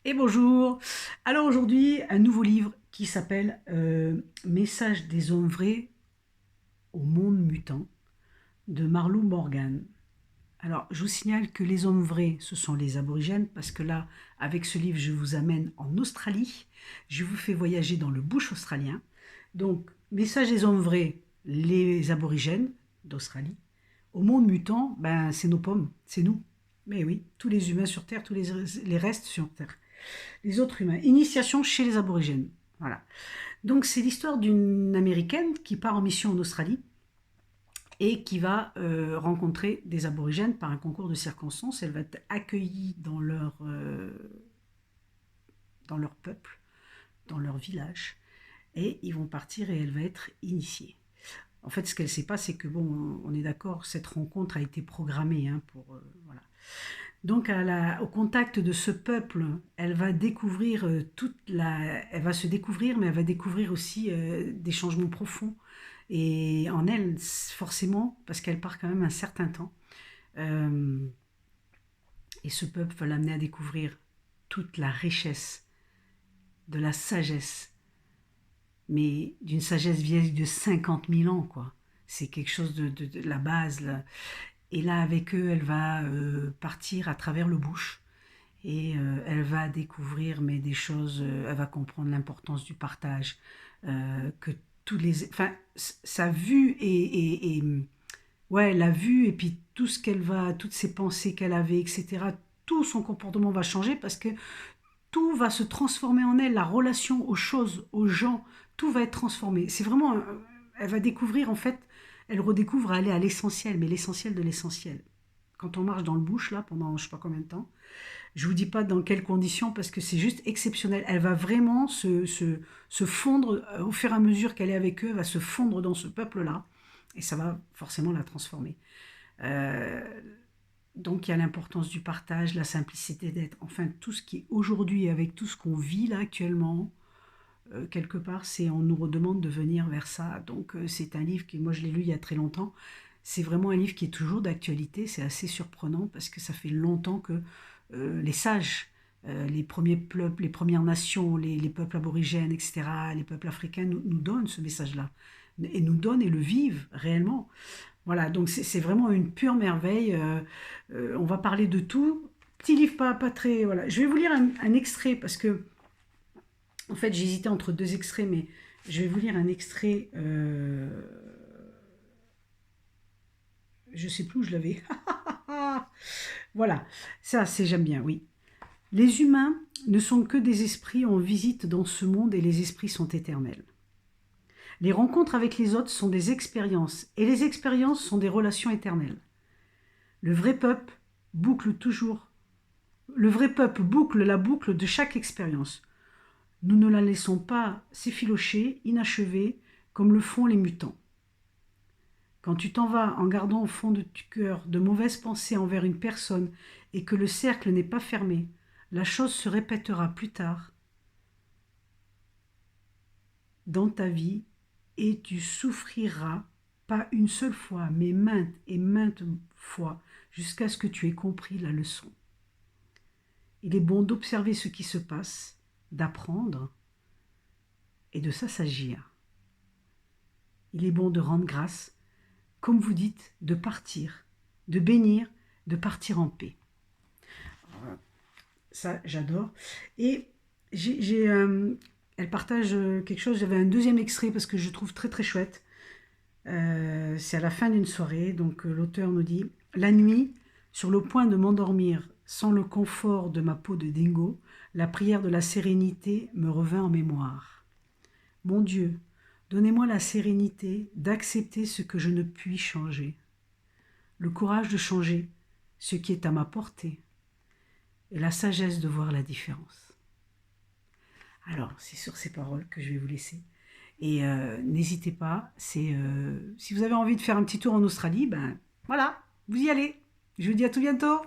Et bonjour. Alors aujourd'hui, un nouveau livre qui s'appelle Message des hommes vrais au monde mutant de Marlou Morgan. Alors, je vous signale que les hommes vrais, ce sont les aborigènes, parce que là, avec ce livre, je vous amène en Australie. Je vous fais voyager dans le bush australien. Donc, Message des hommes vrais, les aborigènes d'Australie. Au monde mutant, ben, c'est nos pommes, c'est nous. Mais oui, tous les humains sur Terre, tous les restes sur Terre. Les autres humains. Initiation chez les aborigènes. Voilà. Donc c'est l'histoire d'une américaine qui part en mission en Australie et qui va rencontrer des aborigènes par un concours de circonstances. Elle va être accueillie dans leur peuple, dans leur village, et ils vont partir et elle va être initiée. En fait, ce qu'elle ne sait pas, c'est que, bon, on est d'accord, cette rencontre a été programmée voilà. Donc, au contact de ce peuple, elle va découvrir elle va se découvrir, mais elle va découvrir aussi des changements profonds. Et en elle, forcément, parce qu'elle part quand même un certain temps. euh, et ce peuple va l'amener à découvrir toute la richesse de la sagesse, mais d'une sagesse vieille de 50 000 ans, quoi. C'est quelque chose de la base, là. Et là, avec eux, elle va partir à travers le bush. Et elle va découvrir mais des choses, elle va comprendre l'importance du partage, que enfin, sa vue ouais, la vue et puis tout ce qu'elle va, toutes ses pensées qu'elle avait, etc. Tout son comportement va changer parce que tout va se transformer en elle, la relation aux choses, aux gens, tout va être transformé. C'est vraiment, elle va découvrir en fait, elle redécouvre à aller à l'essentiel, mais l'essentiel de l'essentiel. Quand on marche dans le bush là pendant je sais pas combien de temps, je ne vous dis pas dans quelles conditions parce que c'est juste exceptionnel. Elle va vraiment se fondre au fur et à mesure qu'elle est avec eux, elle va se fondre dans ce peuple-là et ça va forcément la transformer. Euh, donc il y a l'importance du partage, la simplicité d'être, enfin tout ce qui est aujourd'hui avec tout ce qu'on vit là actuellement, quelque part c'est on nous redemande de venir vers ça. Donc c'est un livre qui moi je l'ai lu il y a très longtemps. C'est vraiment un livre qui est toujours d'actualité, c'est assez surprenant parce que ça fait longtemps que les sages, les premiers peuples, les Premières Nations, les peuples aborigènes, etc., les peuples africains nous donnent ce message-là. Et nous donnent et le vivent réellement. Voilà, donc c'est vraiment une pure merveille. On va parler de tout. Petit livre pas très... Voilà. Je vais vous lire un extrait parce que, en fait, j'hésitais entre deux extraits, mais je vais vous lire un extrait. Je sais plus où je l'avais. Voilà, ça, c'est j'aime bien, oui. Les humains ne sont que des esprits en visite dans ce monde et les esprits sont éternels. Les rencontres avec les autres sont des expériences et les expériences sont des relations éternelles. Le vrai peuple boucle toujours. Le vrai peuple boucle la boucle de chaque expérience. Nous ne la laissons pas s'effilocher, inachevée, comme le font les mutants. Quand tu t'en vas en gardant au fond de ton cœur de mauvaises pensées envers une personne et que le cercle n'est pas fermé, la chose se répétera plus tard dans ta vie et tu souffriras pas une seule fois, mais maintes et maintes fois jusqu'à ce que tu aies compris la leçon. Il est bon d'observer ce qui se passe, d'apprendre et de s'assagir. Il est bon de rendre grâce, comme vous dites, de partir, de bénir, de partir en paix. Ça, j'adore. Et elle partage quelque chose. J'avais un deuxième extrait parce que je trouve très très chouette. C'est à la fin d'une soirée. Donc l'auteur nous dit: la nuit, sur le point de m'endormir, sans le confort de ma peau de dingo, la prière de la sérénité me revint en mémoire. Mon Dieu, donnez-moi la sérénité d'accepter ce que je ne puis changer, le courage de changer ce qui est à ma portée, et la sagesse de voir la différence. Alors, c'est sur ces paroles que je vais vous laisser. Et n'hésitez pas, si vous avez envie de faire un petit tour en Australie, ben voilà, vous y allez. Je vous dis à tout bientôt.